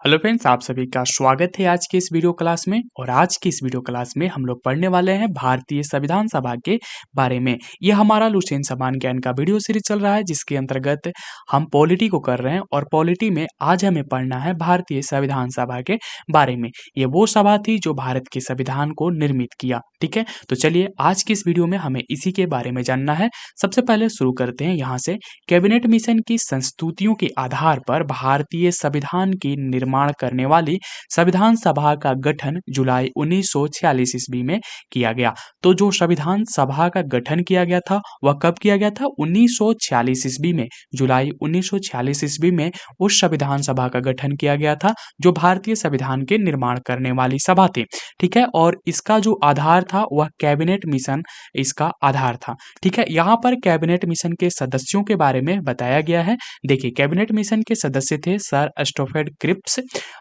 Hello friends, आप सभी का स्वागत है आज के इस वीडियो क्लास में। और आज की इस वीडियो क्लास में हम लोग पढ़ने वाले हैं भारतीय संविधान सभा के बारे में। ये हमारा लुसेंट समान ज्ञान का वीडियो सीरीज चल रहा है, जिसके अंतर्गत हम पॉलिटी को कर रहे हैं। और पॉलिटी में आज हमें पढ़ना है भारतीय संविधान सभा के बारे में। ये वो सभा थी जो भारत के संविधान को निर्मित किया। ठीक है, तो चलिए आज की इस वीडियो में हमें इसी के बारे में जानना है। सबसे पहले शुरू करते हैं यहाँ से। कैबिनेट मिशन की संस्तुतियों के आधार पर भारतीय संविधान की निर्माण करने वाली संविधान सभा का गठन जुलाई 1946 ईस्वी में किया गया। तो जो संविधान सभा का गठन किया गया था वह कब किया गया था? 1946 ईस्वी में। जुलाई 1946 ईस्वी में उस संविधान सभा का गठन किया गया था जो भारतीय संविधान के निर्माण करने वाली सभा थी। ठीक है, और इसका जो आधार था वह कैबिनेट मिशन इसका आधार था। ठीक है, यहाँ पर कैबिनेट मिशन के सदस्यों के बारे में बताया गया है। देखिए, कैबिनेट मिशन के सदस्य थे sir Stafford Cripps,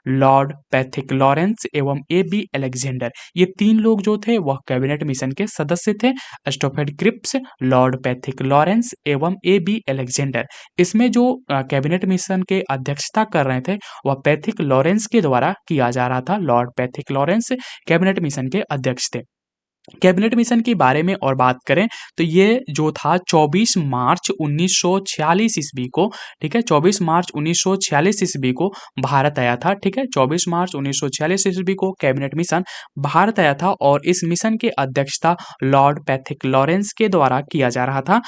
lord Pethick Lawrence एवं ए बी अलेक्जेंडर। ये तीन लोग जो थे वह कैबिनेट मिशन के सदस्य थे। स्टोफेड क्रिप्स, लॉर्ड पैथिक लॉरेंस एवं ए बी अलेक्जेंडर। इसमें जो कैबिनेट मिशन के अध्यक्षता कर रहे थे वह पैथिक लॉरेंस के द्वारा किया जा रहा था। Lord Pethick Lawrence cabinet mission के अध्यक्ष थे। कैबिनेट मिशन के बारे में और बात करें तो ये जो था 24 मार्च 1946 ईस्वी को, ठीक है, 24 मार्च 1946 ईस्वी को भारत आया था। ठीक है, 24 मार्च 1946 ईस्वी को कैबिनेट मिशन भारत आया था और इस मिशन के अध्यक्षता लॉर्ड पैथिक लॉरेंस के द्वारा किया जा रहा था।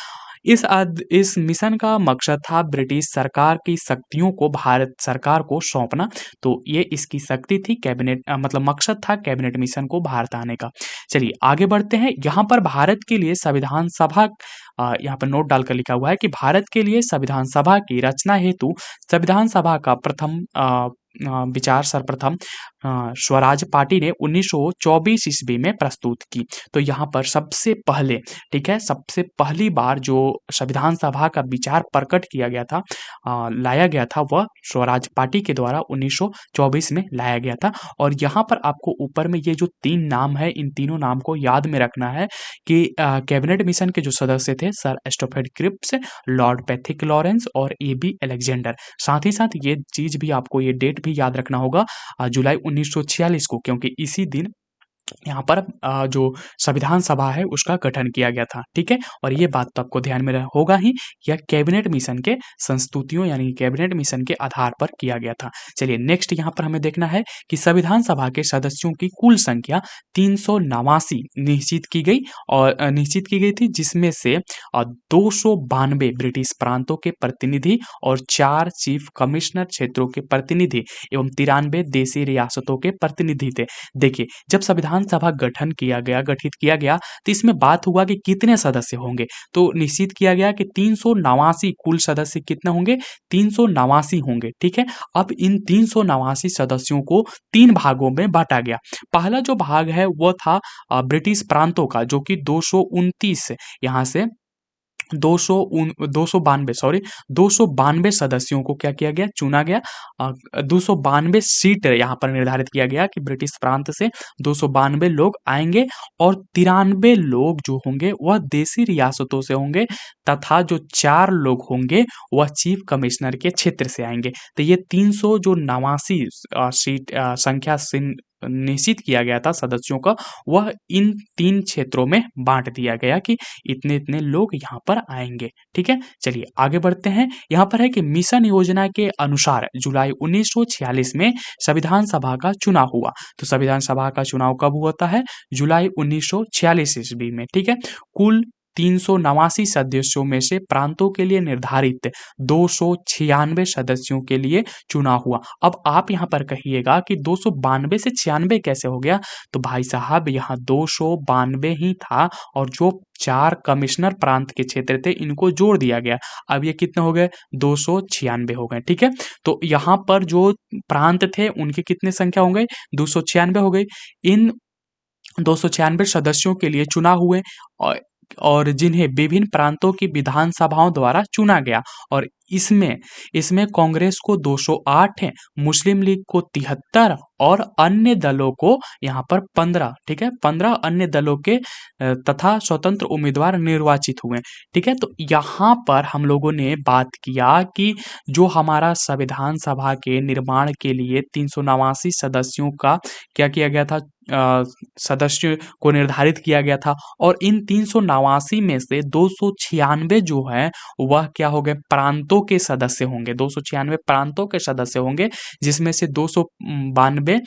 इस मिशन का मकसद था ब्रिटिश सरकार की शक्तियों को भारत सरकार को सौंपना। तो ये इसकी शक्ति थी, कैबिनेट मतलब मकसद था कैबिनेट मिशन को भारत आने का। चलिए आगे बढ़ते हैं। यहाँ पर भारत के लिए संविधान सभा, यहाँ पर नोट डालकर लिखा हुआ है कि भारत के लिए संविधान सभा की रचना हेतु संविधान सभा का प्रथम विचार सर्वप्रथम स्वराज पार्टी ने 1924 ईस्वी में प्रस्तुत की। तो यहाँ पर सबसे पहले, ठीक है, सबसे पहली बार जो संविधान सभा का विचार प्रकट किया गया था, लाया गया था, वह स्वराज पार्टी के द्वारा 1924 में लाया गया था। और यहाँ पर आपको ऊपर में ये जो तीन नाम है, इन तीनों नाम को याद में रखना है कि कैबिनेट मिशन के जो सदस्य थे sir Stafford Cripps, lord Pethick Lawrence और ए बी अलेक्जेंडर। साथ ही साथ ये चीज भी आपको, ये डेट भी याद रखना होगा, जुलाई 1946 को, क्योंकि इसी दिन यहाँ पर जो संविधान सभा है उसका गठन किया गया था। ठीक है, और ये बात तो आपको ध्यान में होगा ही, यह कैबिनेट मिशन के संस्तुतियों यानी कैबिनेट मिशन के आधार पर किया गया था। चलिए नेक्स्ट यहाँ पर हमें देखना है कि संविधान सभा के सदस्यों की कुल संख्या 389 निश्चित की गई और निश्चित की गई थी, जिसमें से 292 ब्रिटिश प्रांतों के प्रतिनिधि और 4 चीफ कमिश्नर क्षेत्रों के प्रतिनिधि एवं 93 देशी रियासतों के प्रतिनिधि थे। देखिए, जब संविधान सभा गठित किया गया तो इसमें बात हुआ कि कितने सदस्य होंगे। तो निश्चित किया गया कि 389 कुल सदस्य कितने होंगे? 389 होंगे। ठीक है, अब इन 389 सदस्यों को 3 भागों में बांटा गया। पहला जो भाग है वो था ब्रिटिश प्रांतों का, जो कि 229 यहाँ से 292 सदस्यों को क्या किया गया? चुना गया। 292 सीट यहाँ पर निर्धारित किया गया कि ब्रिटिश प्रांत से 292 लोग आएंगे और 93 लोग जो होंगे वह देशी रियासतों से होंगे, तथा जो 4 लोग होंगे वह चीफ कमिश्नर के क्षेत्र से आएंगे। तो ये 300 जो 89 सीट संख्या निश्चित किया गया था सदस्यों का, वह इन 3 क्षेत्रों में बांट दिया गया कि इतने इतने लोग यहाँ पर आएंगे। ठीक है, चलिए आगे बढ़ते हैं। यहाँ पर है कि मिशन योजना के अनुसार जुलाई 1946 में संविधान सभा का चुनाव हुआ। तो संविधान सभा का चुनाव कब होता है? जुलाई 1946 ईस्वी में। ठीक है, कुल 389 सदस्यों में से प्रांतों के लिए निर्धारित 296 सदस्यों के लिए चुनाव हुआ। अब आप यहाँ पर कहिएगा कि 292 से 96 कैसे हो गया? तो भाई साहब, यहाँ 292 ही था और जो 4 कमिश्नर प्रांत के क्षेत्र थे इनको जोड़ दिया गया। अब ये कितने हो गए? 296 हो गए। ठीक है, तो यहाँ पर जो प्रांत थे उनकी कितने संख्या हो गई? 296 हो गई। इन 296 सदस्यों के लिए चुनाव हुए और जिन्हें विभिन्न प्रांतों की विधानसभाओं द्वारा चुना गया। और इसमें इसमें कांग्रेस को 208 है, मुस्लिम लीग को 73 और अन्य दलों को यहाँ पर 15, ठीक है, 15 अन्य दलों के तथा स्वतंत्र उम्मीदवार निर्वाचित हुए। ठीक है, तो यहाँ पर हम लोगों ने बात किया कि जो हमारा संविधान सभा के निर्माण के लिए 389 सदस्यों का क्या किया गया था, सदस्य को निर्धारित किया गया था, और इन 389 में से 296 जो है वह क्या हो गए, प्रांतों के सदस्य होंगे, 296 प्रांतों के सदस्य होंगे, जिसमें से 292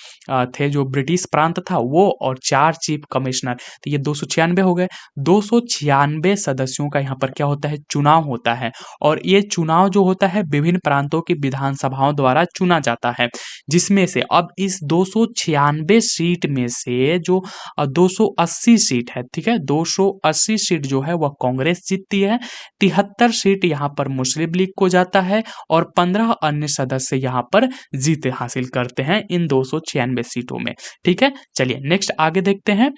थे जो ब्रिटिश प्रांत था वो, और 4 चीफ कमिश्नर, तो ये 296 हो गए। 296 सदस्यों का यहाँ पर क्या होता है, चुनाव होता है, और ये चुनाव जो होता है विभिन्न प्रांतों की विधानसभाओं द्वारा चुना जाता है, जिसमें से अब इस 296 सीट में से जो 280 सीट है, ठीक है, 280 सीट जो है वह कांग्रेस जीतती है, 73 सीट यहाँ पर मुस्लिम लीग को जाता है, और 15 अन्य सदस्य यहाँ पर जीते हासिल करते हैं इन 296 सीटों में। ठीक है, चलिए नेक्स्ट आगे देखते हैं।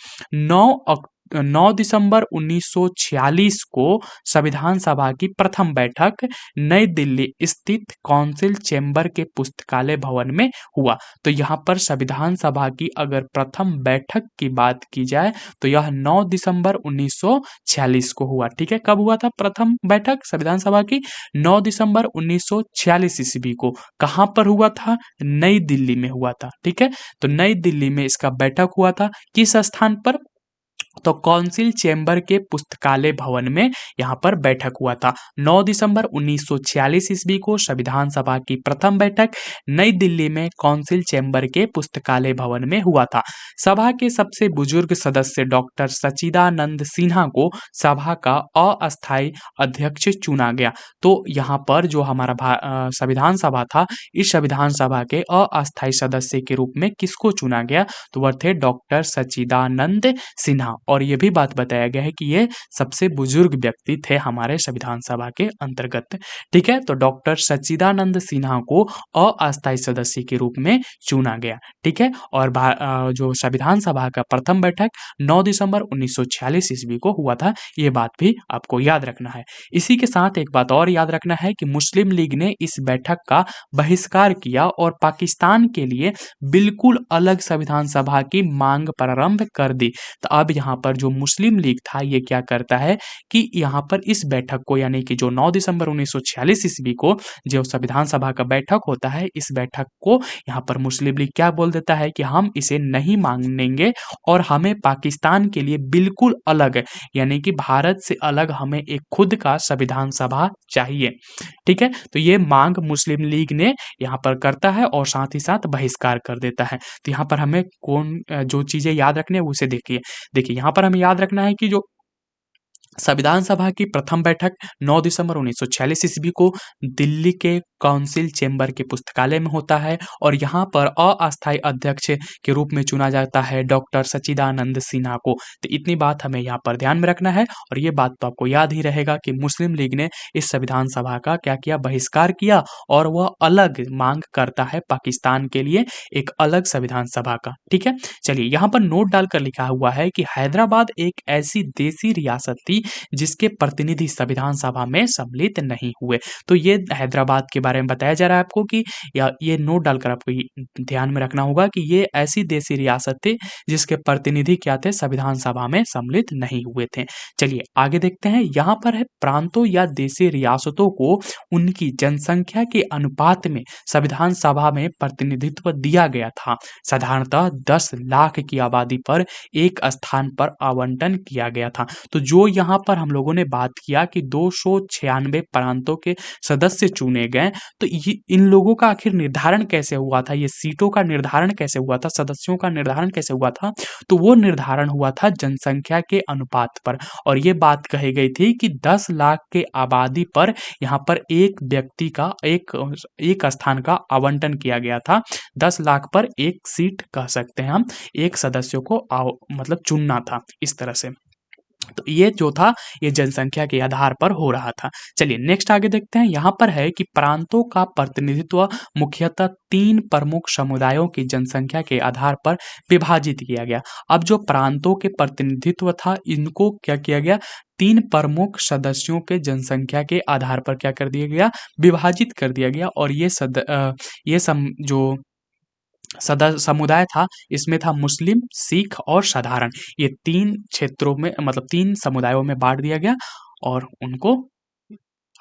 9 दिसंबर 1946 को संविधान सभा की प्रथम बैठक नई दिल्ली स्थित काउंसिल चेंबर के पुस्तकालय भवन में हुआ। तो यहाँ पर संविधान सभा की अगर प्रथम बैठक की बात की जाए तो यह 9 दिसंबर 1946 को हुआ। ठीक है, कब हुआ था प्रथम बैठक संविधान सभा की? 9 दिसंबर 1946 ईस्वी को। कहाँ पर हुआ था? नई दिल्ली में हुआ था। ठीक है, तो नई दिल्ली में इसका बैठक हुआ था। किस स्थान पर? तो काउंसिल चेंबर के पुस्तकालय भवन में यहाँ पर बैठक हुआ था। 9 दिसंबर 1946 ईस्वी को संविधान सभा की प्रथम बैठक नई दिल्ली में काउंसिल चेंबर के पुस्तकालय भवन में हुआ था। सभा के सबसे बुजुर्ग सदस्य डॉक्टर सच्चिदानंद सिन्हा को सभा का अस्थायी अध्यक्ष चुना गया। तो यहाँ पर जो हमारा संविधान सभा था, इस संविधान सभा के अस्थायी सदस्य के रूप में किसको चुना गया? तो वह थे डॉक्टर सच्चिदानंद सिन्हा, और ये भी बात बताया गया है कि ये सबसे बुजुर्ग व्यक्ति थे हमारे संविधान सभा के अंतर्गत। ठीक है, तो डॉक्टर सच्चिदानंद सिन्हा को अस्थायी सदस्य के रूप में चुना गया। ठीक है, और जो संविधान सभा का प्रथम बैठक 9 दिसंबर 1946 ईस्वी को हुआ था, ये बात भी आपको याद रखना है। इसी के साथ एक बात और याद रखना है कि मुस्लिम लीग ने इस बैठक का बहिष्कार किया और पाकिस्तान के लिए बिल्कुल अलग संविधान सभा की मांग प्रारंभ कर दी। तो अब यहाँ पर जो मुस्लिम लीग था ये क्या करता है कि यहाँ पर इस बैठक को, यानी कि जो 9 दिसंबर 1946 ईस्वी को जो संविधान सभा का बैठक होता है, इस बैठक को यहाँ पर मुस्लिम लीग क्या बोल देता है कि हम इसे नहीं मानेंगे और हमें पाकिस्तान के लिए बिल्कुल अलग, यानी कि भारत से अलग हमें एक खुद का संविधान सभा चाहिए। ठीक है, तो ये मांग मुस्लिम लीग ने यहाँ पर करता है और साथ ही साथ बहिष्कार कर देता है। तो यहाँ पर हमें जो चीजें याद रखनी है उसे देखिए यहाँ पर हमें याद रखना है कि जो संविधान सभा की प्रथम बैठक 9 दिसंबर 1946 ईस्वी को दिल्ली के काउंसिल चेंबर के पुस्तकालय में होता है, और यहाँ पर अस्थायी अध्यक्ष के रूप में चुना जाता है डॉक्टर सच्चिदानंद सिन्हा को। तो इतनी बात हमें यहाँ पर ध्यान में रखना है, और ये बात तो आपको याद ही रहेगा कि मुस्लिम लीग ने इस संविधान सभा का क्या किया, बहिष्कार किया, और वह अलग मांग करता है पाकिस्तान के लिए एक अलग संविधान सभा का। ठीक है, चलिए यहाँ पर नोट डालकर लिखा हुआ है कि हैदराबाद एक ऐसी देसी रियासत थी जिसके प्रतिनिधि संविधान सभा में सम्मिलित नहीं हुए। तो ये हैदराबाद के बारे में बताया जा रहा है आपको कि ये नोट डालकर आपको ध्यान में रखना होगा कि ये ऐसी देसी रियासत थी जिसके प्रतिनिधि क्या थे, संविधान सभा में सम्मिलित नहीं हुए थे। चलिए आगे देखते हैं। यहाँ पर है प्रांतों या देसी रियासतों को उनकी जनसंख्या के अनुपात में संविधान सभा में प्रतिनिधित्व दिया गया था। साधारणतः 10 लाख की आबादी पर एक स्थान पर आवंटन किया गया था। तो जो यहाँ पर हम लोगों ने बात किया कि 296 प्रांतों के सदस्य चुने गए, तो इन लोगों का आखिर निर्धारण कैसे हुआ था, ये सीटों का निर्धारण कैसे हुआ था, सदस्यों का निर्धारण कैसे हुआ था? तो वो निर्धारण हुआ था जनसंख्या के अनुपात पर, और ये बात कही गई थी कि 10 लाख के आबादी पर यहाँ पर एक व्यक्ति का एक स्थान का आवंटन किया गया था। 10 लाख पर एक सीट कह सकते हैं हम, एक सदस्यों को मतलब चुनना था, इस तरह से। तो ये जो था ये जनसंख्या के आधार पर हो रहा था। चलिए नेक्स्ट आगे देखते हैं। यहाँ पर है कि प्रांतों का प्रतिनिधित्व मुख्यतः 3 प्रमुख समुदायों की जनसंख्या के आधार पर विभाजित किया गया। अब जो प्रांतों के प्रतिनिधित्व था इनको क्या किया गया, 3 प्रमुख सदस्यों के जनसंख्या के आधार पर क्या कर दिया गया, विभाजित कर दिया गया। और ये जो समुदाय था इसमें था मुस्लिम, सिख और साधारण। ये 3 क्षेत्रों में मतलब 3 समुदायों में बाँट दिया गया और उनको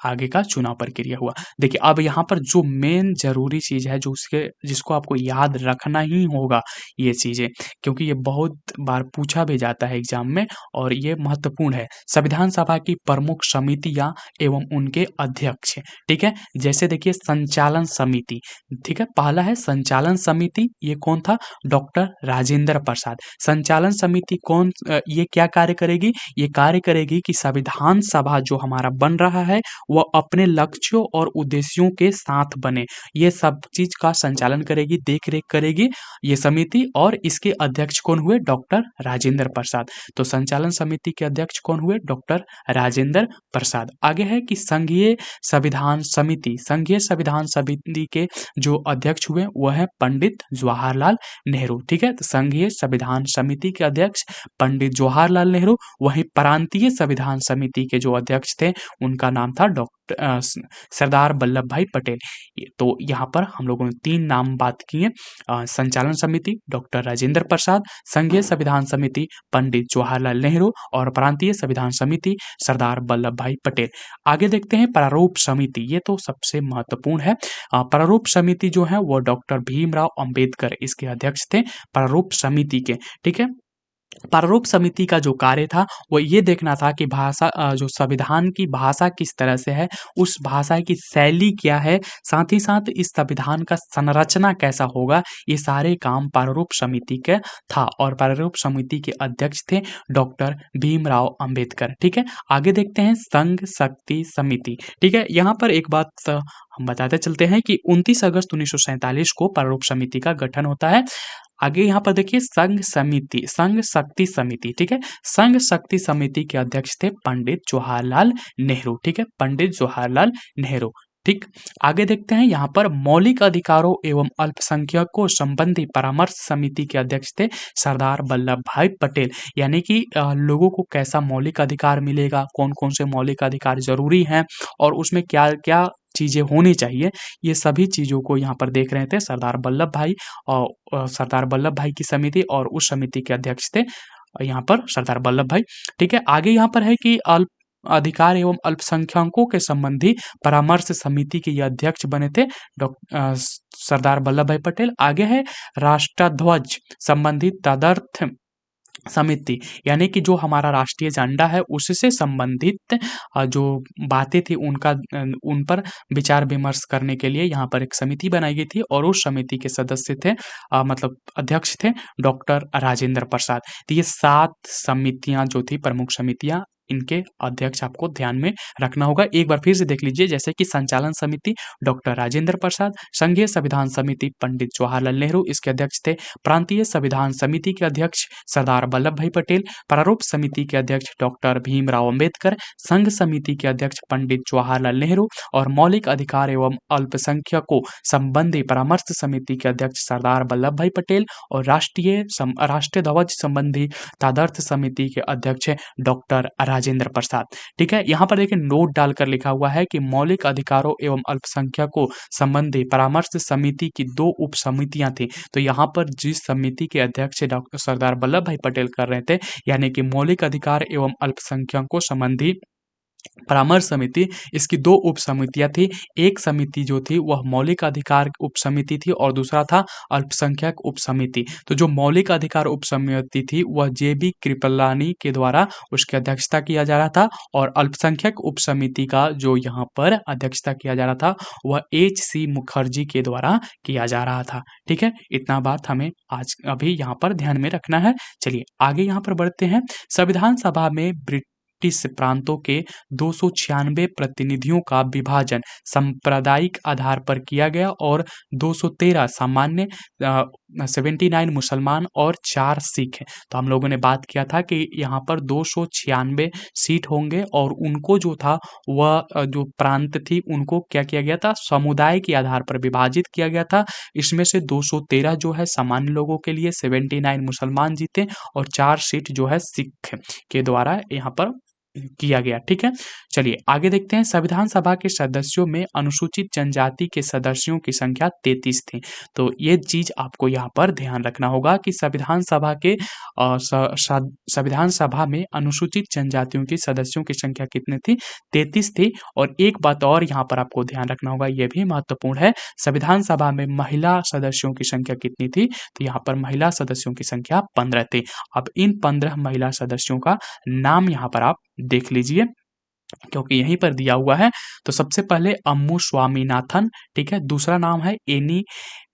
आगे का चुनाव प्रक्रिया हुआ। देखिए अब यहाँ पर जो मेन ज़रूरी चीज़ है जो उसके जिसको आपको याद रखना ही होगा ये चीज़ें, क्योंकि ये बहुत बार पूछा भी जाता है एग्ज़ाम में और ये महत्वपूर्ण है। संविधान सभा की प्रमुख समितियाँ एवं उनके अध्यक्ष, ठीक है? जैसे देखिए संचालन समिति, ठीक है? पहला है संचालन समिति, ये कौन था? डॉक्टर राजेंद्र प्रसाद। संचालन समिति ये क्या कार्य करेगी? ये कार्य करेगी कि संविधान सभा जो हमारा बन रहा है वह अपने लक्ष्यों और उद्देश्यों के साथ बने, ये सब चीज का संचालन करेगी, देख रेख करेगी ये समिति। और इसके अध्यक्ष कौन हुए? डॉक्टर राजेंद्र प्रसाद। तो संचालन समिति के अध्यक्ष कौन हुए? डॉक्टर राजेंद्र प्रसाद। आगे है कि संघीय संविधान समिति के जो अध्यक्ष हुए वह है पंडित जवाहरलाल नेहरू, ठीक है? तो संघीय संविधान समिति के अध्यक्ष पंडित जवाहरलाल नेहरू। वहीं प्रांतीय संविधान समिति के जो अध्यक्ष थे उनका नाम था सरदार वल्लभ भाई पटेल। तो यहाँ पर हम लोगों ने 3 नाम बात किए, संचालन समिति डॉक्टर राजेंद्र प्रसाद, संघीय संविधान समिति पंडित जवाहरलाल नेहरू और प्रांतीय संविधान समिति सरदार वल्लभ भाई पटेल। आगे देखते हैं प्रारूप समिति, ये तो सबसे महत्वपूर्ण है। प्रारूप समिति जो है वो डॉक्टर भीमराव अंबेडकर इसके अध्यक्ष थे प्रारूप समिति के, ठीक है? प्रारूप समिति का जो कार्य था वो ये देखना था कि जो संविधान की भाषा किस तरह से है, उस भाषा की शैली क्या है, साथ ही साथ इस संविधान का संरचना कैसा होगा, ये सारे काम प्रारूप समिति के था। और प्रारूप समिति के अध्यक्ष थे डॉक्टर भीमराव अंबेडकर, ठीक है? आगे देखते हैं संघ शक्ति समिति, ठीक है? यहाँ पर एक बात हम बताते चलते हैं कि 29 अगस्त 1947 को प्रारूप समिति का गठन होता है। आगे यहाँ पर देखिए संघ शक्ति समिति, ठीक है? संघ शक्ति समिति के अध्यक्ष थे पंडित जवाहरलाल नेहरू, ठीक है? पंडित जवाहरलाल नेहरू, ठीक। आगे देखते हैं यहाँ पर मौलिक अधिकारों एवं अल्पसंख्यकों संबंधी परामर्श समिति के अध्यक्ष थे सरदार वल्लभ भाई पटेल। यानी कि लोगों को कैसा मौलिक अधिकार मिलेगा, कौन कौन से मौलिक अधिकार जरूरी हैं और उसमें क्या क्या चीजें होनी चाहिए, ये सभी चीजों को यहाँ पर देख रहे थे सरदार वल्लभ भाई। और सरदार वल्लभ भाई की समिति और उस समिति के अध्यक्ष थे यहाँ पर सरदार वल्लभ भाई, ठीक है? आगे यहाँ पर है कि अल्प अधिकार एवं अल्पसंख्यकों के संबंधी परामर्श समिति के ये अध्यक्ष बने थे सरदार वल्लभ भाई पटेल। आगे है राष्ट्रध्वज संबंधी तदर्थ समिति, यानी कि जो हमारा राष्ट्रीय झंडा है उससे संबंधित जो बातें थी उन पर विचार विमर्श करने के लिए यहाँ पर एक समिति बनाई गई थी और उस समिति के सदस्य थे मतलब अध्यक्ष थे डॉक्टर राजेंद्र प्रसाद। तो ये 7 समितियां जो थी प्रमुख समितियां, इनके अध्यक्ष आपको ध्यान में रखना होगा। एक बार फिर से देख लीजिए, जैसे कि संचालन समिति डॉक्टर राजेंद्र प्रसाद, संघीय संविधान समिति पंडित जवाहरलाल नेहरू इसके अध्यक्ष थे, प्रांतीय संविधान समिति के अध्यक्ष सरदार वल्लभ भाई पटेल, प्रारूप समिति के अध्यक्ष डॉक्टर भीमराव अंबेडकर, संघ समिति के अध्यक्ष पंडित जवाहरलाल नेहरू और मौलिक अधिकार एवं अल्पसंख्यकों संबंधी परामर्श समिति के अध्यक्ष सरदार वल्लभ भाई पटेल और राष्ट्रीय ध्वज संबंधी तदर्थ समिति के अध्यक्ष डॉक्टर राजेंद्र प्रसाद, ठीक है? यहाँ पर देखिए नोट डालकर लिखा हुआ है कि मौलिक अधिकारों एवं अल्पसंख्यकों संबंधी परामर्श समिति की 2 उप समितियां थी। तो यहाँ पर जिस समिति के अध्यक्ष डॉक्टर सरदार वल्लभ भाई पटेल कर रहे थे, यानी कि मौलिक अधिकार एवं अल्पसंख्यकों संबंधी परामर्श समिति, इसकी 2 उप समितियां थी। एक समिति जो थी वह मौलिक अधिकार उप समिति थी और दूसरा था अल्पसंख्यक उप समिति। तो जो मौलिक अधिकार उप समिति थी वह जेबी कृपलानी के द्वारा उसकी अध्यक्षता किया जा रहा था और अल्पसंख्यक उप समिति का जो यहाँ पर अध्यक्षता किया जा रहा था वह HC मुखर्जी के द्वारा किया जा रहा था, ठीक है? इतना बात हमें आज अभी यहाँ पर ध्यान में रखना है। चलिए आगे यहाँ पर बढ़ते हैं। संविधान सभा में 21 प्रांतों के 296 प्रतिनिधियों का विभाजन सांप्रदायिक आधार पर किया गया और 213 सामान्य 79 मुसलमान और 4 सिख हैं। तो हम लोगों ने बात किया था कि यहाँ पर 296 सीट होंगे और उनको जो था वह जो प्रांत थी उनको क्या किया गया था, समुदाय के आधार पर विभाजित किया गया था। इसमें से 213 जो है सामान्य लोगों के लिए, 79 मुसलमान जीते और 4 सीट जो है सिख के द्वारा यहाँ पर किया गया। ठीक है, चलिए आगे देखते हैं। संविधान सभा के सदस्यों में अनुसूचित जनजाति के सदस्यों की संख्या 33 थी। तो ये चीज आपको यहाँ पर ध्यान रखना होगा कि संविधान सभा के संविधान सभा में अनुसूचित जनजातियों की सदस्यों की संख्या कितनी थी, 33 थी। और एक बात और यहाँ पर आपको ध्यान रखना होगा, यह भी महत्वपूर्ण है, संविधान सभा में महिला सदस्यों की संख्या कितनी थी, तो यहाँ पर महिला सदस्यों की संख्या 15 थी। अब इन 15 महिला सदस्यों का नाम यहाँ पर आप देख लीजिए क्योंकि यहीं पर दिया हुआ है। तो सबसे पहले अम्मू स्वामीनाथन, ठीक है, दूसरा नाम है एनी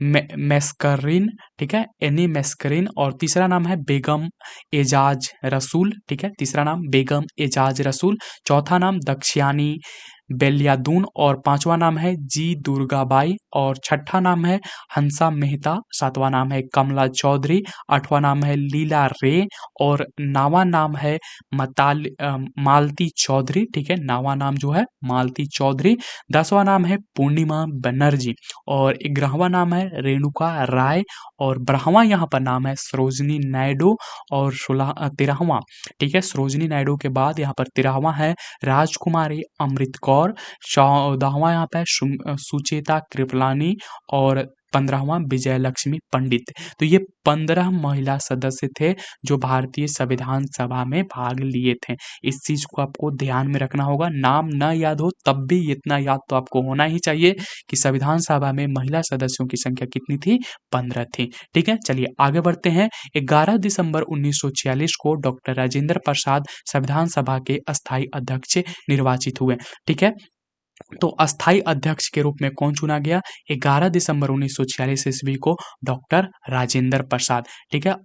मेस्करिन, ठीक है, एनी मेस्करिन, और तीसरा नाम है बेगम एजाज रसूल, ठीक है, तीसरा नाम बेगम एजाज रसूल, चौथा नाम दक्षियानी बेलियादून, और पांचवा नाम है जी दुर्गाबाई, और छठा नाम है हंसा मेहता, सातवां नाम है कमला चौधरी, आठवां नाम है लीला रे, और नावा नाम है मालती चौधरी, ठीक है, नावा नाम जो है मालती चौधरी, 10वां नाम है पूर्णिमा बनर्जी, और 11वां नाम है रेणुका राय, और 12वां यहाँ पर नाम है सरोजनी नायडू, और 13वां, ठीक है, सरोजनी नायडू के बाद यहाँ पर 13वां है राजकुमारी अमृत कौर, 14वां यहाँ पे सुचेता कृपलानी, और 15वां विजय लक्ष्मी पंडित। तो ये 15 महिला सदस्य थे जो भारतीय संविधान सभा में भाग लिए थे। इस चीज को आपको ध्यान में रखना होगा, नाम ना याद हो तब भी इतना याद तो आपको होना ही चाहिए कि संविधान सभा में महिला सदस्यों की संख्या कितनी थी, 15 थी। ठीक है, चलिए आगे बढ़ते हैं। 11 दिसंबर 1946 को डॉक्टर राजेंद्र प्रसाद संविधान सभा के अस्थायी अध्यक्ष निर्वाचित हुए। ठीक है, तो अस्थायी अध्यक्ष के रूप में कौन चुना गया, 11 दिसंबर 1946 ईस्वी को डॉक्टर राजेंद्र प्रसाद। ठीक है,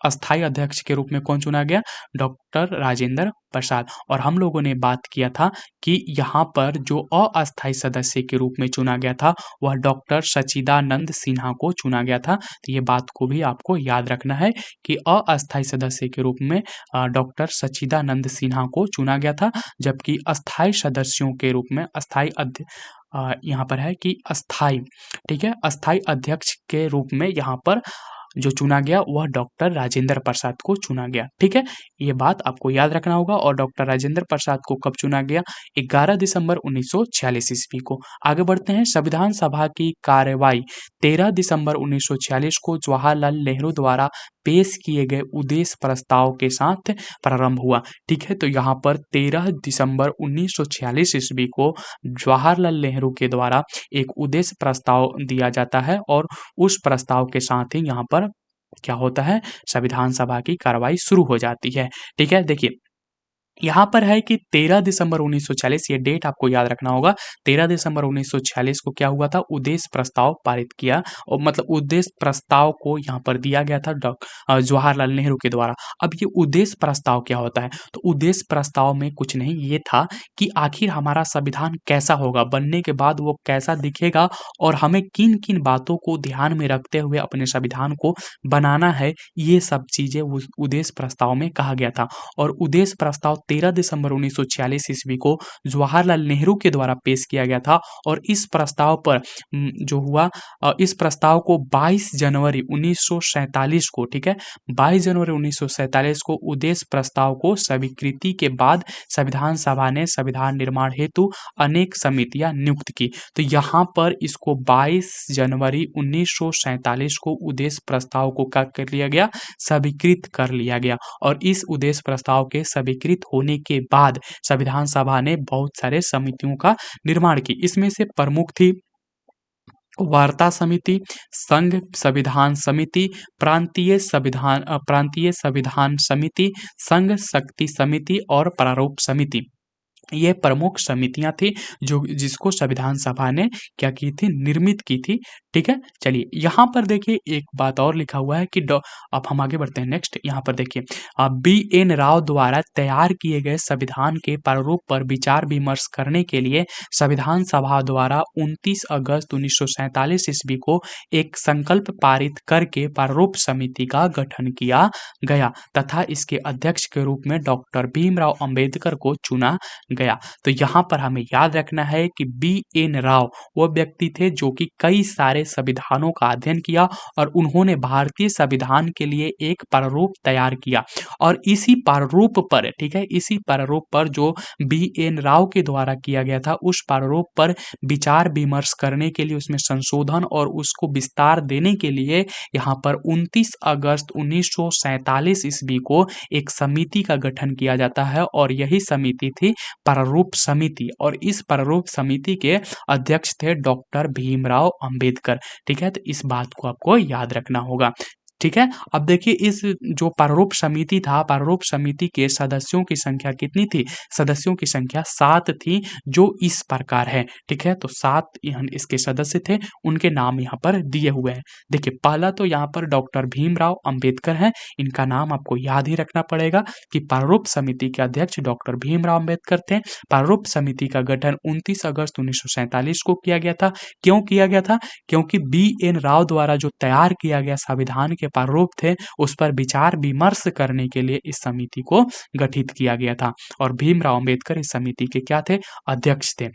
अस्थायी अध्यक्ष के रूप में कौन चुना गया, डॉक्टर राजेंद्र प्रसाद। और हम लोगों ने बात किया था कि यहाँ पर जो अस्थायी सदस्य के रूप में चुना गया था वह डॉक्टर सच्चिदानंद सिन्हा को चुना गया था। तो ये बात को भी आपको याद रखना है कि अस्थायी सदस्य के रूप में डॉक्टर सच्चिदानंद सिन्हा को चुना गया था, जबकि अस्थायी सदस्यों के रूप में यहाँ पर है कि अस्थायी, ठीक है, अस्थायी अध्यक्ष के रूप में यहाँ पर जो चुना गया वह डॉक्टर राजेंद्र प्रसाद को चुना गया। ठीक है, ये बात आपको याद रखना होगा। और डॉक्टर राजेंद्र प्रसाद को कब चुना गया, 11 दिसंबर 1946 ईस्वी को। आगे बढ़ते हैं। संविधान सभा की कार्यवाही 13 दिसंबर 1946 को जवाहरलाल नेहरू द्वारा पेश किए गए उद्देश्य प्रस्ताव के साथ प्रारंभ हुआ। ठीक है, तो यहाँ पर 13 दिसंबर 1946 ईस्वी को जवाहरलाल नेहरू के द्वारा एक उद्देश्य प्रस्ताव दिया जाता है और उस प्रस्ताव के साथ ही यहाँ पर क्या होता है, संविधान सभा की कार्रवाई शुरू हो जाती है। ठीक है, देखिए यहाँ पर है कि 13 दिसंबर 1946, ये डेट आपको याद रखना होगा। 13 दिसंबर 1946 को क्या हुआ था, उद्देश्य प्रस्ताव पारित किया, और मतलब उद्देश्य प्रस्ताव को यहाँ पर दिया गया था जवाहरलाल नेहरू के द्वारा। अब ये उद्देश्य प्रस्ताव क्या होता है, तो उद्देश्य प्रस्ताव में कुछ नहीं, ये था कि आखिर हमारा संविधान कैसा होगा, बनने के बाद वो कैसा दिखेगा और हमें किन किन बातों को ध्यान में रखते हुए अपने संविधान को बनाना है, ये सब चीजें उस उद्देश्य प्रस्ताव में कहा गया था। और उद्देश्य प्रस्ताव 13 दिसंबर 1946 ईस्वी को जवाहरलाल नेहरू के द्वारा पेश किया गया था। और इस प्रस्ताव पर जो हुआ, इस प्रस्ताव को 22 जनवरी 1947 को, ठीक है, 22 जनवरी 1947 को उद्देश्य प्रस्ताव को स्वीकृति के बाद संविधान सभा ने संविधान निर्माण हेतु अनेक समितियां नियुक्त की। तो यहाँ पर इसको 22 जनवरी 1947 को उद्देश्य प्रस्ताव को क्या कर लिया गया, स्वीकृत कर लिया गया। और इस उद्देश्य प्रस्ताव के स्वीकृत होने के बाद संविधान सभा ने बहुत सारे समितियों का निर्माण की। इसमें से प्रमुख थी वार्ता समिति, संघ संविधान समिति, प्रांतीय संविधान समिति, संघ शक्ति समिति और प्रारूप समिति। ये प्रमुख समितियां थी जो जिसको संविधान सभा ने क्या की थी, निर्मित की थी। ठीक है, चलिए यहाँ पर देखिए एक बात और लिखा हुआ है कि अब हम आगे बढ़ते हैं। नेक्स्ट यहाँ पर देखिए बी.एन. राव द्वारा तैयार किए गए संविधान के प्रारूप पर विचार विमर्श करने के लिए संविधान सभा द्वारा 29 अगस्त 1947 ईस्वी को एक संकल्प पारित करके प्रारूप समिति का गठन किया गया तथा इसके अध्यक्ष के रूप में डॉक्टर भीमराव अंबेडकर को चुना गया। तो यहाँ पर हमें याद रखना है कि बी.एन. राव वो व्यक्ति थे जो कि कई सारे संविधानों का अध्ययन किया और उन्होंने भारतीय संविधान के लिए एक प्रारूप तैयार किया और इसी प्रारूप पर, ठीक है, इसी प्रारूप पर जो बी.एन. राव के द्वारा किया गया था, उस प्रारूप पर विचार विमर्श करने के लिए, उसमें संशोधन और उसको विस्तार देने के लिए यहाँ पर 29 अगस्त 1947 ईस्वी को एक समिति का गठन किया जाता है और यही समिति थी प्रारूप समिति और इस प्रारूप समिति के अध्यक्ष थे डॉक्टर भीमराव अंबेडकर। ठीक है, तो इस बात को आपको याद रखना होगा। ठीक है, अब देखिए इस जो प्रारूप समिति था, प्रारूप समिति के सदस्यों की संख्या कितनी थी? सदस्यों की संख्या 7 थी जो इस प्रकार है। ठीक है, तो 7 इसके सदस्य थे, उनके नाम यहाँ पर दिए हुए हैं। देखिए पहला तो यहाँ पर डॉक्टर भीमराव अंबेडकर हैं, इनका नाम आपको याद ही रखना पड़ेगा कि प्रारूप समिति के अध्यक्ष डॉक्टर भीमराव अंबेडकर थे। प्रारूप समिति का गठन 29 अगस्त 1947 को किया गया था। क्यों किया गया था? क्योंकि बी.एन. राव द्वारा जो तैयार किया गया संविधान के प्रारूप थे, उस पर विचार विमर्श करने के लिए इस समिति को गठित किया गया था और भीमराव अंबेडकर इस समिति के क्या थे? अध्यक्ष थे।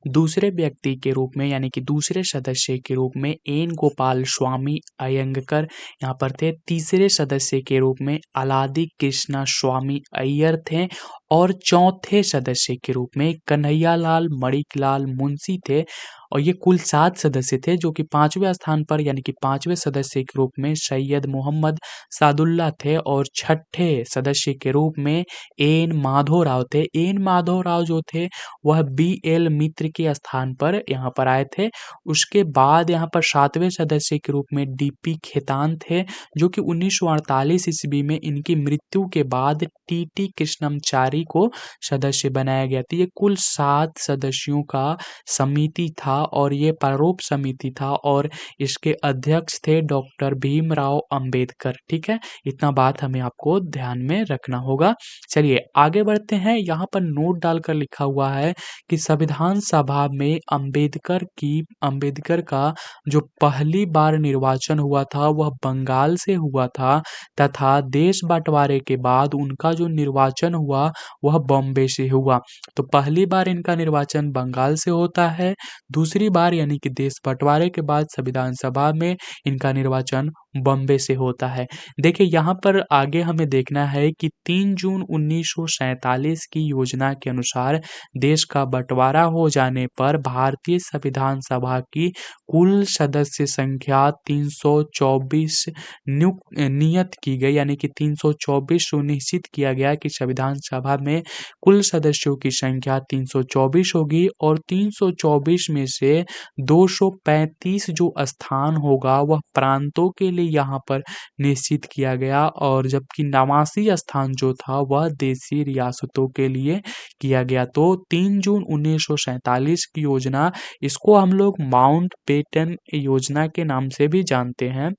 दूसरे व्यक्ति के रूप में यानी कि दूसरे सदस्य के रूप में एन गोपाल स्वामी अयंगकर यहाँ पर थे। तीसरे सदस्य के रूप में अलादी कृष्णा स्वामी अय्यर थे और चौथे सदस्य के रूप में कन्हैयालाल मणिकलाल मुंशी थे और ये कुल 7 सदस्य थे जो कि 5वें स्थान पर यानी कि 5वें सदस्य के रूप में सैयद मोहम्मद सादुल्ला थे और छठे सदस्य के रूप में एन माधवराव थे। एन माधवराव जो थे वह बी.एल. मित्र के स्थान पर यहाँ पर आए थे। उसके बाद यहाँ पर 7वें सदस्य के रूप में डी.पी. खेतान थे जो कि 1948 ईस्वी में इनकी मृत्यु के बाद टी.टी. कृष्णमचारी को सदस्य बनाया गया था। ये कुल 7 सदस्यों का समिति था और ये प्रारूप समिति था और इसके अध्यक्ष थे डॉक्टर भीमराव अंबेडकर। ठीक है, इतना बात हमें आपको ध्यान में रखना होगा। चलिए आगे बढ़ते हैं। यहाँ पर नोट डालकर लिखा हुआ है कि संविधान सभा में अंबेडकर का जो पहली बार निर्वाचन हुआ था वह बंगाल से हुआ था तथा देश बंटवारे के बाद उनका जो निर्वाचन हुआ वह बॉम्बे से हुआ। तो पहली बार इनका निर्वाचन बंगाल से होता है, दूसरी बार यानी कि देश बंटवारे के बाद संविधान सभा में इनका निर्वाचन बॉम्बे से होता है। देखिए यहाँ पर आगे हमें देखना है कि 3 जून 1947 की योजना के अनुसार देश का बंटवारा हो जाने पर भारतीय संविधान सभा की कुल सदस्य संख्या 324 नियत की गई यानी कि 324 सुनिश्चित किया गया कि संविधान सभा में कुल सदस्यों की संख्या 324 होगी और 324 में से 235 जो स्थान होगा वह प्रांतों के लिए यहाँ पर निश्चित किया गया और जबकि 89 स्थान जो था वह देशी रियासतों के लिए किया गया। तो 3 जून 1947 की योजना, इसको हम लोग माउंटबेटन योजना के नाम से भी जानते हैं।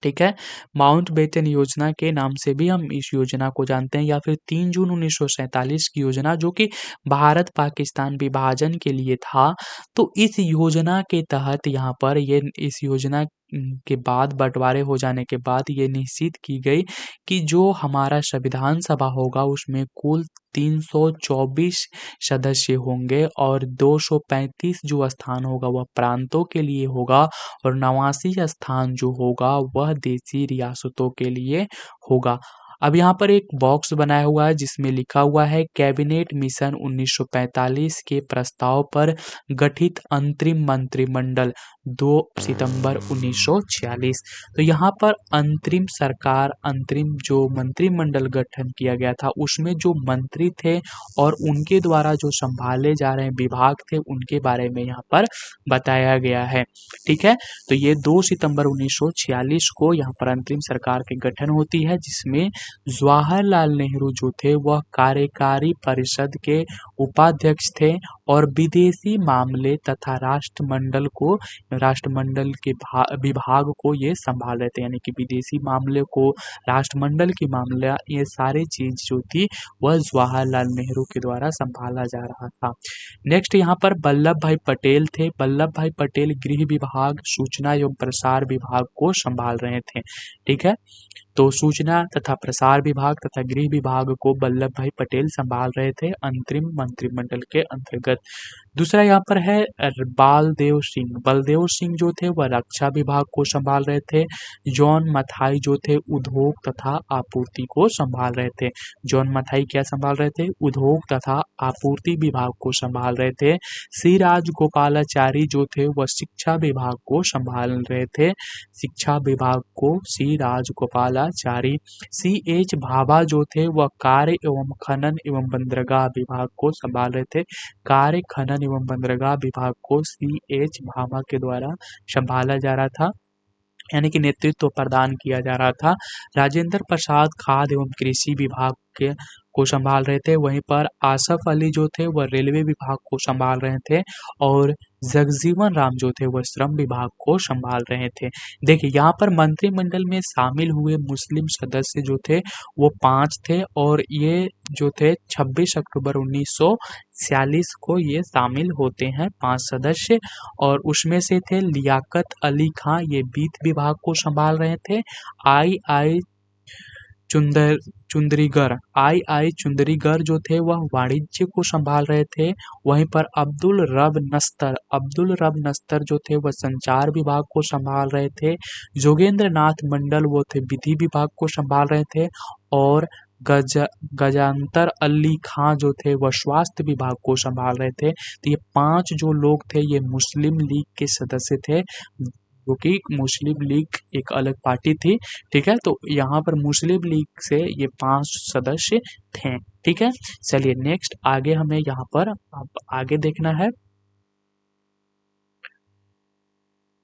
ठीक है, माउंटबेटन योजना के नाम से भी हम इस योजना को जानते हैं या फिर 3 जून 1947 की योजना जो कि भारत पाकिस्तान विभाजन के लिए था। तो इस योजना के तहत यहाँ पर इस योजना के बाद बंटवारे हो जाने के बाद ये निश्चित की गई कि जो हमारा संविधान सभा होगा उसमें कुल 324 सदस्य होंगे और 235 जो स्थान होगा वह प्रांतों के लिए होगा और 89 स्थान जो होगा वह देशी रियासतों के लिए होगा। अब यहाँ पर एक बॉक्स बनाया हुआ है जिसमें लिखा हुआ है कैबिनेट मिशन 1945 के प्रस्ताव पर गठित अंतरिम मंत्रिमंडल 2 सितंबर 1946। तो यहाँ पर अंतरिम जो मंत्रिमंडल गठन किया गया था उसमें जो मंत्री थे और उनके द्वारा जो संभाले जा रहे विभाग थे उनके बारे में यहाँ पर बताया गया है। ठीक है, तो ये 2 सितंबर 1946 को यहाँ पर अंतरिम सरकार की गठन होती है जिसमें जवाहरलाल नेहरू जो थे वह कार्यकारी परिषद के उपाध्यक्ष थे और विदेशी मामले तथा राष्ट्रमंडल के विभाग को ये संभाल रहे थे, यानी कि विदेशी मामले को, राष्ट्रमंडल की मामला, ये सारी चीज जो थी वह जवाहरलाल नेहरू के द्वारा संभाला जा रहा था। नेक्स्ट यहाँ पर वल्लभ भाई पटेल थे। वल्लभ भाई पटेल गृह विभाग, सूचना एवं प्रसार विभाग को संभाल रहे थे। ठीक है, तो सूचना तथा प्रसार विभाग तथा गृह विभाग को वल्लभ भाई पटेल संभाल रहे थे अंतरिम मंत्रिमंडल के अंतर्गत। दूसरा यहाँ पर है बालदेव सिंह। बलदेव सिंह जो थे वह रक्षा विभाग को संभाल रहे थे। जॉन मथाई जो थे उद्योग तथा आपूर्ति को संभाल रहे थे। जॉन मथाई क्या संभाल रहे थे? उद्योग तथा आपूर्ति विभाग को संभाल रहे थे। सी राजगोपालाचारी जो थे वह शिक्षा विभाग को संभाल रहे थे। शिक्षा विभाग को सी राजगोपालाचारी। सी एच भाभा जो थे वह कार्य एवं खनन एवं बंदरगाह विभाग को संभाल रहे थे। कार्य, खनन एवं बंदरगाह विभाग को सी एच भाभा के द्वारा संभाला जा रहा था, यानी कि नेतृत्व प्रदान किया जा रहा था। राजेंद्र प्रसाद खाद्य एवं कृषि विभाग को संभाल रहे थे। वहीं पर आसफ अली जो थे वह रेलवे विभाग को संभाल रहे थे और जगजीवन राम जो थे वह श्रम विभाग को संभाल रहे थे। देखिए यहाँ पर मंत्रिमंडल में शामिल हुए मुस्लिम सदस्य जो थे वो 5 थे और ये जो थे 26 अक्टूबर 1946 को ये शामिल होते हैं 5 सदस्य, और उसमें से थे लियाकत अली खां, ये वित्त विभाग को संभाल रहे थे। आई चुंदरीगर जो थे वह वाणिज्य को संभाल रहे थे। वहीं पर अब्दुल रब नस्तर जो थे वह संचार विभाग को संभाल रहे थे। जोगेंद्र नाथ मंडल वो थे विधि विभाग को संभाल रहे थे और गजांतर अली खां जो थे वह स्वास्थ्य विभाग को संभाल रहे थे। तो ये 5 जो लोग थे ये मुस्लिम लीग के सदस्य थे, जो कि मुस्लिम लीग एक अलग पार्टी थी। ठीक है, तो यहाँ पर मुस्लिम लीग से ये 5 सदस्य थे। ठीक है, चलिए नेक्स्ट आगे हमें यहाँ पर अब आगे देखना है।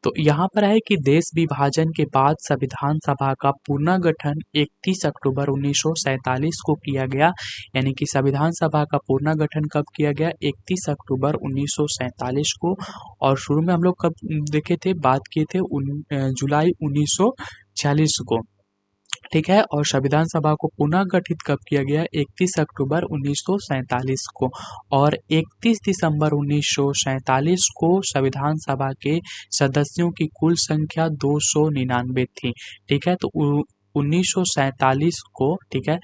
तो यहाँ पर है कि देश विभाजन के बाद संविधान सभा का पुनर्गठन 31 अक्टूबर 1947 को किया गया, यानी कि संविधान सभा का पुनर्गठन कब किया गया? 31 अक्टूबर 1947 को। और शुरू में हम लोग कब देखे थे, बात किए थे जुलाई 1946 को। ठीक है, और संविधान सभा को पुनः गठित कब किया गया? 31 अक्टूबर 1947 को। और 31 दिसंबर 1947 को संविधान सभा के सदस्यों की कुल संख्या 299 थी। ठीक है, तो 1947 को, ठीक है,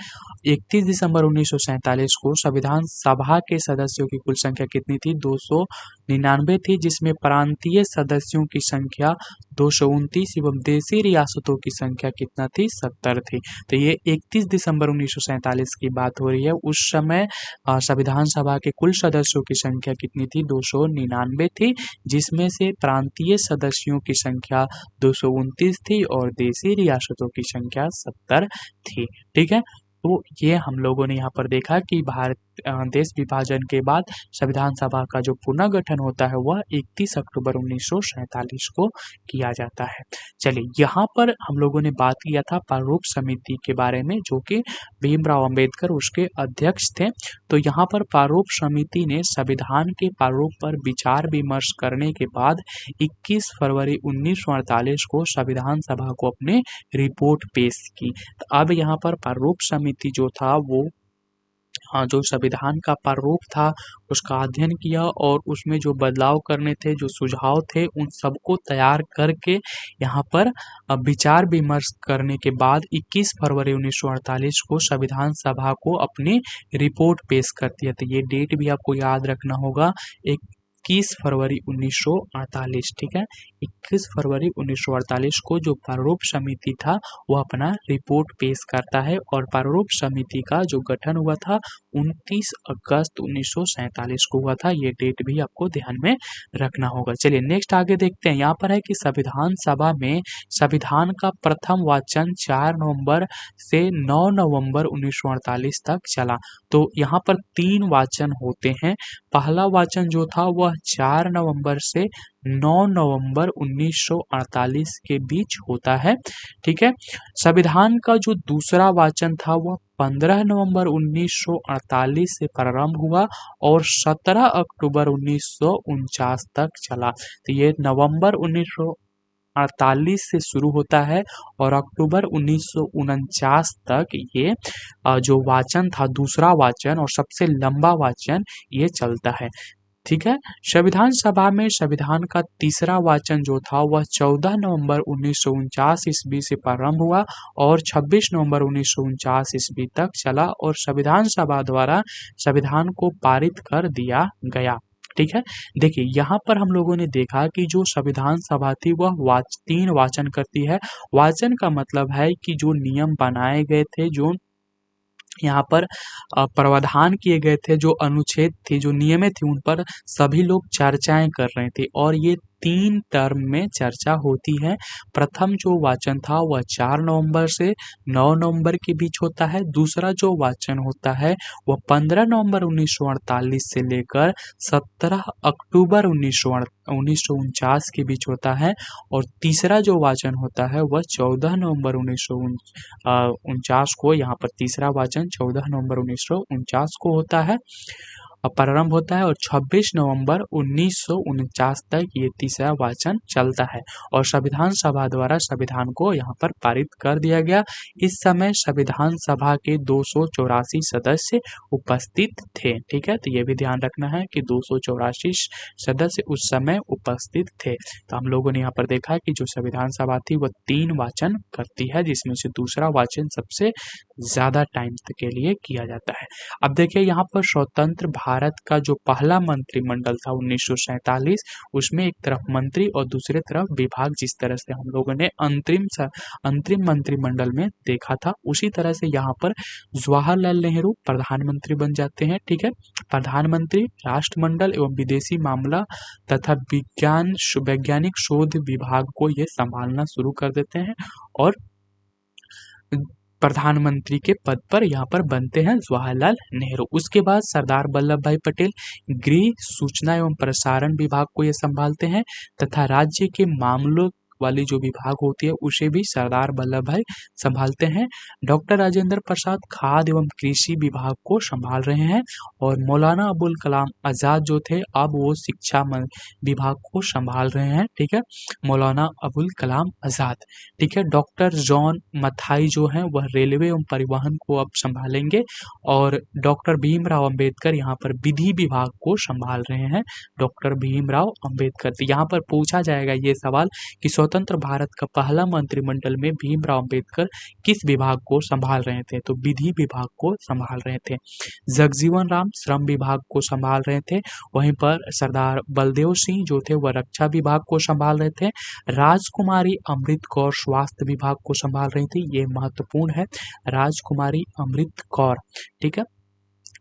31 दिसंबर 1947 को संविधान सभा के सदस्यों की कुल संख्या कितनी थी? 299 थी, जिसमें प्रांतीय सदस्यों की संख्या 229 एवं देशी रियासतों की संख्या कितना थी? 70 थी। तो ये 31 दिसंबर 1947 की बात हो रही है। उस समय संविधान सभा के कुल सदस्यों की संख्या कितनी थी? 299 थी, जिसमें से प्रांतीय सदस्यों की संख्या 229 थी और देशी रियासतों की संख्या 70 थी। ठीक है, तो ये हम लोगों ने यहाँ पर देखा कि देश विभाजन के बाद संविधान सभा का जो पुनर्गठन होता है वह 31 अक्टूबर 1947 को किया जाता है। चलिए यहाँ पर हम लोगों ने बात किया था प्रारूप समिति के बारे में, जो कि भीमराव अंबेडकर उसके अध्यक्ष थे। तो यहाँ पर प्रारूप समिति ने संविधान के प्रारूप पर विचार विमर्श करने के बाद 21 फरवरी 1948 को संविधान सभा को अपने रिपोर्ट पेश की। तो अब यहाँ पर प्रारूप समिति जो था वो जो संविधान का प्रारूप था उसका अध्ययन किया और उसमें जो बदलाव करने थे, जो सुझाव थे, उन सबको तैयार करके यहाँ पर विचार विमर्श करने के बाद 21 फरवरी 1948 को संविधान सभा को अपनी रिपोर्ट पेश करती है। तो ये डेट भी आपको याद रखना होगा, 21 फरवरी 1948। ठीक है, 21 फरवरी 1948 को जो प्रारूप समिति था वो अपना रिपोर्ट पेश करता है और प्रारूप समिति का जो गठन हुआ था 29 अगस्त 1947 को हुआ था। ये डेट भी आपको ध्यान में रखना होगा। चलिए नेक्स्ट आगे देखते हैं। यहाँ पर है कि संविधान सभा में संविधान का प्रथम वाचन 4 नवंबर से 9 नवंबर 1948 तक चला। तो यहाँ पर 3 वाचन होते हैं। पहला वाचन जो था वह 4 नवंबर से 9 नवंबर 1948 के बीच होता है। ठीक है, संविधान का जो दूसरा वाचन था वह 15 नवंबर 1948 से प्रारंभ हुआ और 17 अक्टूबर 1949 तक चला। तो ये नवंबर 1948 से शुरू होता है और अक्टूबर 1949 तक ये जो वाचन था, दूसरा वाचन और सबसे लंबा वाचन, ये चलता है। ठीक है, संविधान सभा में संविधान का तीसरा वाचन जो था वह 14 नवंबर 1949 ईस्वी से प्रारंभ हुआ और 26 नवंबर 1949 ईस्वी तक चला और संविधान सभा द्वारा संविधान को पारित कर दिया गया। ठीक है, देखिए यहाँ पर हम लोगों ने देखा कि जो संविधान सभा थी वह 3 वाचन करती है। वाचन का मतलब है कि जो नियम बनाए गए थे, जो यहाँ पर प्रावधान किए गए थे, जो अनुच्छेद थे, जो नियमें थी, उन पर सभी लोग चर्चाएं कर रहे थे और ये 3 टर्म में चर्चा होती है। प्रथम जो वाचन था वह 4 नवंबर से 9 नवंबर के बीच होता है। दूसरा जो वाचन होता है वह 15 नवंबर 1948 से लेकर 17 अक्टूबर 1949 के बीच होता है और तीसरा जो वाचन होता है वह 14 नवंबर 1949 को, यहाँ पर तीसरा वाचन 14 नवंबर 1949 को होता है, प्रारंभ होता है और 26 नवंबर 1949 तक ये तीसरा वाचन चलता है और संविधान सभा द्वारा संविधान को यहाँ पर पारित कर दिया गया। इस समय संविधान सभा के 284 सदस्य उपस्थित थे। ठीक है, तो ये भी ध्यान रखना है कि 284 सदस्य उस समय उपस्थित थे। तो हम लोगों ने यहाँ पर देखा कि जो संविधान सभा थी वह 3 वाचन करती है, जिसमें से दूसरा वाचन सबसे ज्यादा टाइम के लिए किया जाता है। अब देखिए यहाँ पर स्वतंत्र भारत का जो पहला मंत्रिमंडल था 1947, उसमें एक तरफ मंत्री और दूसरे तरफ विभाग, जिस तरह से हम लोगों ने अंतरिम मंत्रिमंडल में देखा था, उसी तरह से यहाँ पर जवाहरलाल नेहरू प्रधानमंत्री बन जाते हैं। ठीक है, प्रधानमंत्री राष्ट्रमंडल एवं विदेशी मामला तथा वैज्ञानिक शोध विभाग को ये संभालना शुरू कर देते हैं और प्रधानमंत्री के पद पर यहाँ पर बनते हैं जवाहरलाल नेहरू। उसके बाद सरदार वल्लभ भाई पटेल गृह, सूचना एवं प्रसारण विभाग को ये संभालते हैं तथा राज्य के मामलों वाली जो विभाग होती है उसे भी सरदार वल्लभ भाई संभालते हैं। डॉक्टर राजेंद्र प्रसाद खाद्य एवं कृषि विभाग को संभाल रहे हैं और मौलाना अबुल कलाम आजाद जो थे अब वो शिक्षा विभाग को संभाल रहे हैं। ठीक है, मौलाना अबुल कलाम आजाद। ठीक है, डॉक्टर जॉन मथाई जो हैं वह रेलवे एवं परिवहन को अब संभालेंगे और डॉक्टर भीमराव अंबेडकर यहाँ पर विधि विभाग को संभाल रहे हैं। डॉक्टर भीमराव अंबेडकर, तो यहाँ पर पूछा जाएगा ये सवाल कि स्वतंत्र भारत का पहला मंत्रिमंडल में भीमराव अंबेडकर किस विभाग को संभाल रहे थे, तो विधि विभाग को संभाल रहे थे। जगजीवन राम श्रम विभाग को संभाल रहे थे। वहीं पर सरदार बलदेव सिंह जो थे वह रक्षा विभाग को संभाल रहे थे। राजकुमारी अमृत कौर स्वास्थ्य विभाग को संभाल रही थी, ये महत्वपूर्ण है, राजकुमारी अमृत कौर। ठीक है,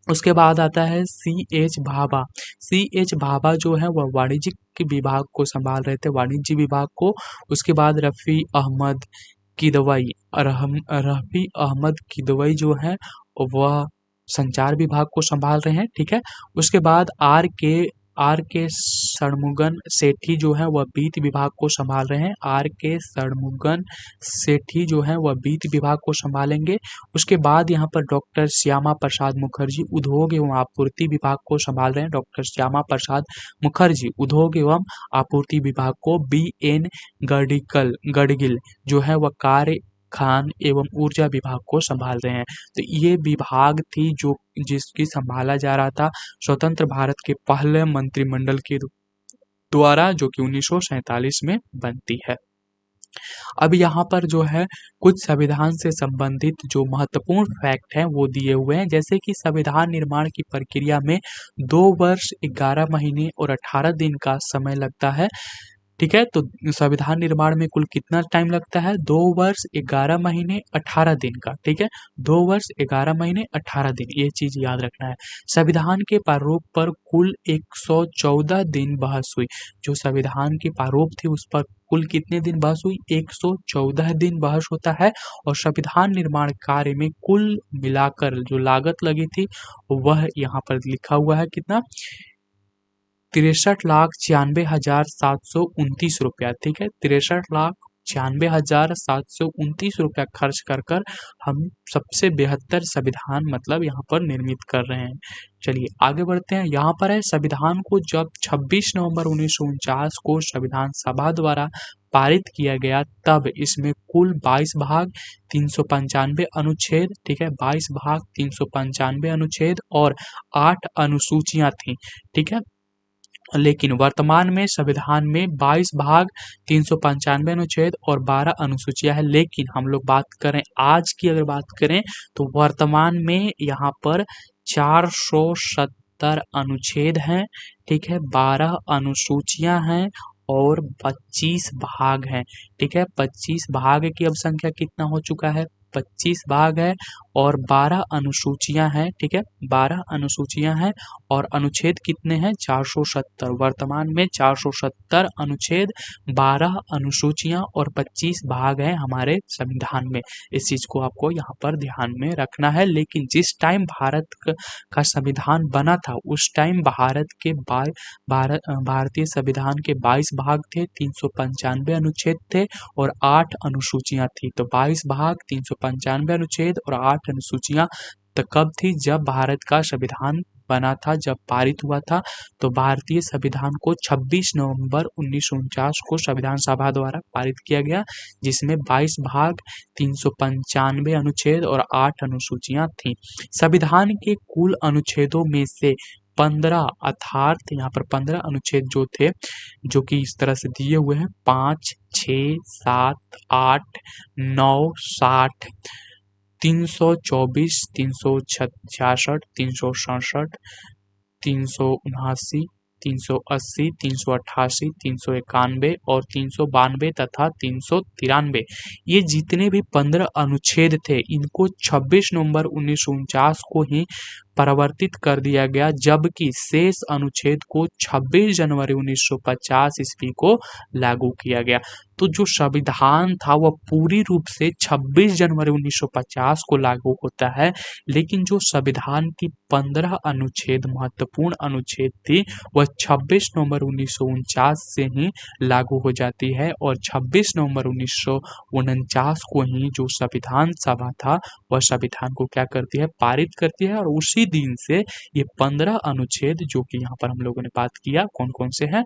उसके बाद आता है C.H. भाभा। C.H. भाभा जो है वह वाणिज्यिक विभाग को संभाल रहे थे, वाणिज्य विभाग को। उसके बाद रफ़ी अहमद किदवई जो है वह संचार विभाग को संभाल रहे हैं। ठीक है, उसके बाद आर के षणमुगम सेठी जो है वह वित्त विभाग को संभाल रहे हैं। आर के षणमुगम सेठी जो है वह वित्त विभाग को संभालेंगे। उसके बाद यहाँ पर डॉक्टर श्यामा प्रसाद मुखर्जी उद्योग एवं आपूर्ति विभाग को संभाल रहे हैं। डॉक्टर श्यामा प्रसाद मुखर्जी उद्योग एवं आपूर्ति विभाग को। B.N. गडगिल जो है वह कार्य, खान एवं ऊर्जा विभाग को संभाल रहे हैं। तो ये विभाग थी जो जिसकी संभाला जा रहा था स्वतंत्र भारत के पहले मंत्रिमंडल के द्वारा, जो कि 1947 में बनती है। अब यहाँ पर जो है कुछ संविधान से संबंधित जो महत्वपूर्ण फैक्ट हैं वो दिए हुए हैं, जैसे कि संविधान निर्माण की प्रक्रिया में 2 वर्ष 11 महीने और 18 दिन का समय लगता है। ठीक है, तो संविधान निर्माण में कुल कितना टाइम लगता है, 2 वर्ष 11 महीने 18 दिन का। ठीक है, 2 वर्ष 11 महीने 18 दिन, ये चीज याद रखना है। संविधान के प्रारूप पर कुल 114 दिन बहस हुई। जो संविधान की प्रारूप थी उस पर कुल कितने दिन बहस हुई, 114 दिन बहस होता है। और संविधान निर्माण कार्य में कुल मिलाकर जो लागत लगी थी वह यहाँ पर लिखा हुआ है कितना, 63,96,729 रुपया, ठीक है, 63,96,729 रुपया खर्च कर कर हम सबसे बेहतर संविधान मतलब यहाँ पर निर्मित कर रहे हैं। चलिए आगे बढ़ते हैं। यहाँ पर है संविधान को जब 26 नवंबर 1949 को संविधान सभा द्वारा पारित किया गया, तब इसमें कुल 22 भाग 395 अनुच्छेद, ठीक है, 22 भाग 395 अनुच्छेद और 8 अनुसूचियां थीं, ठीक है। लेकिन वर्तमान में संविधान में 22 भाग 395 अनुच्छेद और 12 अनुसूचियां है। लेकिन हम लोग बात करें आज की, अगर बात करें तो वर्तमान में यहाँ पर 470 अनुच्छेद हैं, ठीक है, 12 अनुसूचियां हैं और 25 भाग हैं, ठीक है। 25 भाग की अब संख्या कितना हो चुका है, 25 भाग है और 12 अनुसूचियां हैं, ठीक है, 12 अनुसूचियां हैं और अनुच्छेद कितने हैं, 470। वर्तमान में 470 अनुच्छेद, 12 अनुसूचियां और 25 भाग हैं हमारे संविधान में। इस चीज को आपको यहाँ पर ध्यान में रखना है। लेकिन जिस टाइम भारत का संविधान बना था उस टाइम भारतीय संविधान के 22 भाग थे, 395 अनुच्छेद थे और 8 अनुसूचियां थी। तो 22 भाग 395 अनुच्छेद और 8 अनुसूचियां तो कब थी, जब भारत का संविधान बना था, जब पारित हुआ था। तो भारतीय संविधान को 26 नवंबर 1949 को संविधान सभा द्वारा पारित किया गया, जिसमें 22 भाग 395 अनुच्छेद और 8 अनुसूचियां थीं। संविधान के कुल अनुच्छेदों में से 15 अर्थात यहाँ पर 15 अनुच्छेद जो थे, जो कि इस तरह से दिए हुए हैं 5, 6, 7, 8, 9, 60, 324, 366, 367, 379, 380, 388, 391 और 392 तथा 393, ये जितने भी 15 अनुच्छेद थे, इनको 26 नवंबर 1949 को ही परिवर्तित कर दिया गया, जबकि शेष अनुच्छेद को 26 जनवरी 1950 ईस्वी को लागू किया गया। तो जो संविधान था वह पूरी रूप से 26 जनवरी 1950 को लागू होता है, लेकिन जो संविधान की 15 अनुच्छेद महत्वपूर्ण अनुच्छेद थी वह 26 नवंबर 1949 से ही लागू हो जाती है और 26 नवंबर 1949 को ही जो संविधान सभा था वह संविधान को क्या करती है, पारित करती है। और उसी दिन से ये 15 अनुच्छेद जो कि यहाँ पर हम लोगों ने बात किया कौन कौन से हैं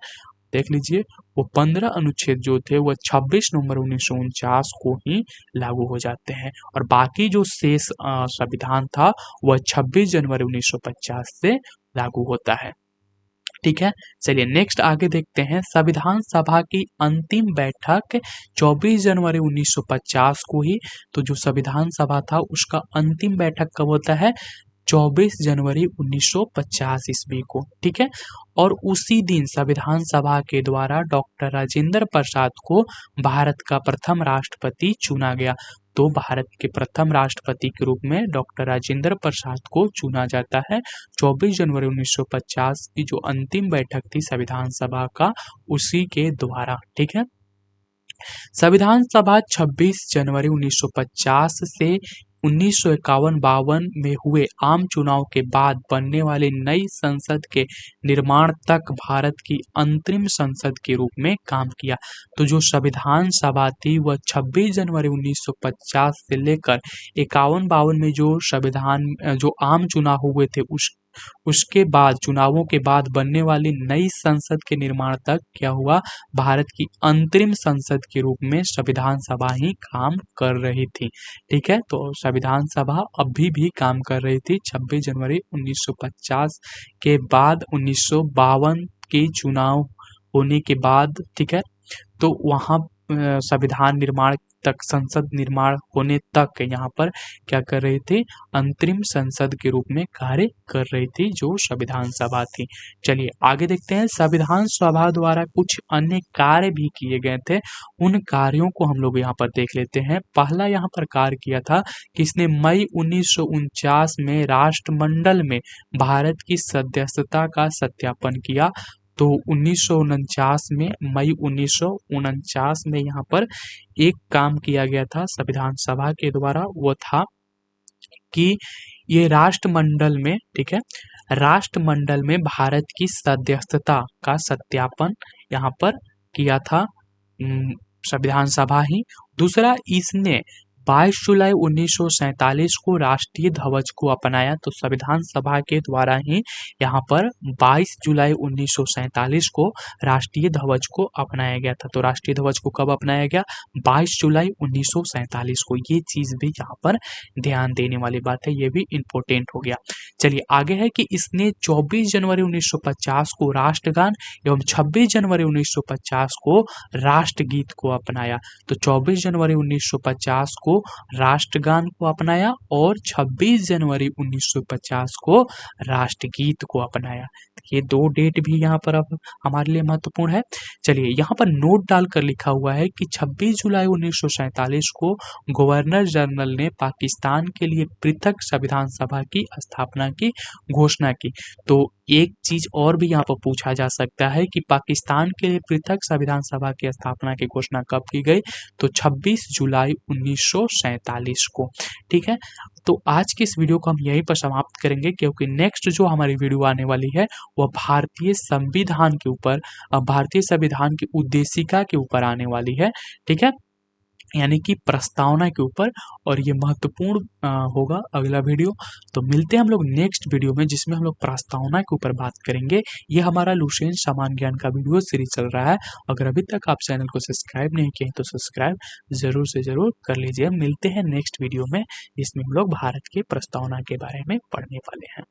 देख लीजिए, वो 15 अनुच्छेद जो थे वह 26 नवंबर 1949 को ही लागू हो जाते हैं और बाकी जो शेष संविधान था वह 26 जनवरी 1950 से लागू होता है। ठीक है, चलिए नेक्स्ट आगे देखते हैं। संविधान सभा की अंतिम बैठक 24 जनवरी 1950 को ही, तो जो संविधान सभा था उसका अंतिम बैठक कब होता है, 24 जनवरी 1950 ईस्वी को, ठीक है। और उसी दिन संविधान सभा के द्वारा डॉक्टर राजेंद्र प्रसाद को भारत का प्रथम राष्ट्रपति चुना गया। तो भारत के प्रथम राष्ट्रपति के रूप में डॉक्टर राजेंद्र प्रसाद को चुना जाता है 24 जनवरी 1950 की जो अंतिम बैठक थी संविधान सभा का, उसी के द्वारा, ठीक है। संविधान सभा 26 जनवरी 1950 से 1951-52 में हुए आम चुनाव के बाद बनने वाली नई संसद के निर्माण तक भारत की अंतरिम संसद के रूप में काम किया। तो जो संविधान सभा थी वह 26 जनवरी 1950 से लेकर 51-52 में जो आम चुनाव हुए थे उसके बाद, चुनावों के बाद बनने वाली नई संसद के निर्माण तक क्या हुआ, भारत की अंतरिम संसद के रूप में संविधान सभा ही काम कर रही थी, ठीक है। तो संविधान सभा अभी भी काम कर रही थी 26 जनवरी 1950 के बाद 1952 के चुनाव होने के बाद, ठीक है। तो वहाँ संविधान निर्माण तक, संसद निर्माण होने तक यहाँ पर क्या कर रही थी, अंतरिम संसद के रूप में कार्य कर रही थी जो संविधान सभा थी। चलिए आगे देखते हैं। संविधान सभा द्वारा कुछ अन्य कार्य भी किए गए थे, उन कार्यों को हम लोग यहाँ पर देख लेते हैं। पहला यहाँ पर कार्य किया था कि इसने मई 1949 में राष्ट्रमंडल में भारत की सदस्यता का सत्यापन किया। तो 1949 में, मई 1949 में यहाँ पर एक काम किया गया था संविधान सभा के द्वारा, वो था कि ये राष्ट्रमंडल में, ठीक है, राष्ट्रमंडल में भारत की सदस्यता का सत्यापन यहाँ पर किया था संविधान सभा ही। दूसरा, इसने 22 जुलाई 1947 को राष्ट्रीय ध्वज को अपनाया, तो संविधान सभा के द्वारा ही यहाँ पर 22 जुलाई 1947 को राष्ट्रीय ध्वज को अपनाया गया था। तो राष्ट्रीय ध्वज को कब अपनाया गया? 22 जुलाई 1947 को। ये चीज भी यहाँ पर ध्यान देने वाली बात है, ये भी इम्पोर्टेंट हो गया। चलिए आगे है कि इसने 24 जनवरी 1950 को राष्ट्रगान एवं 26 जनवरी 1950 को राष्ट्रगीत को अपनाया। तो 24 जनवरी 1950 को राष्ट्रगान को अपनाया और 26 जनवरी 1950 को राष्ट्रगीत को अपनाया। ये दो डेट भी यहाँ पर अब हमारे लिए महत्वपूर्ण है। चलिए यहाँ पर नोट डालकर लिखा हुआ है कि 26 जुलाई 1947 को गवर्नर जनरल ने पाकिस्तान के लिए पृथक संविधान सभा की स्थापना की घोषणा की। तो एक चीज और भी यहाँ पर पूछा जा सकता है कि पाकिस्तान के लिए पृथक संविधान सभा की स्थापना की घोषणा कब की गई? तो 26 जुलाई 1947 को। ठीक है, तो आज की इस वीडियो को हम यहीं पर समाप्त करेंगे, क्योंकि नेक्स्ट जो हमारी वीडियो आने वाली है वह भारतीय संविधान के ऊपर, भारतीय संविधान की उद्देशिका के ऊपर आने वाली है। ठीक है, यानी कि प्रस्तावना के ऊपर, और ये महत्वपूर्ण होगा अगला वीडियो। तो मिलते हैं हम लोग नेक्स्ट वीडियो में, जिसमें हम लोग प्रस्तावना के ऊपर बात करेंगे। ये हमारा लुसेंट सामान्य ज्ञान का वीडियो सीरीज चल रहा है। अगर अभी तक आप चैनल को सब्सक्राइब नहीं किए तो सब्सक्राइब जरूर से जरूर कर लीजिए। मिलते हैं नेक्स्ट वीडियो में, जिसमें हम लोग भारत की प्रस्तावना के बारे में पढ़ने वाले हैं।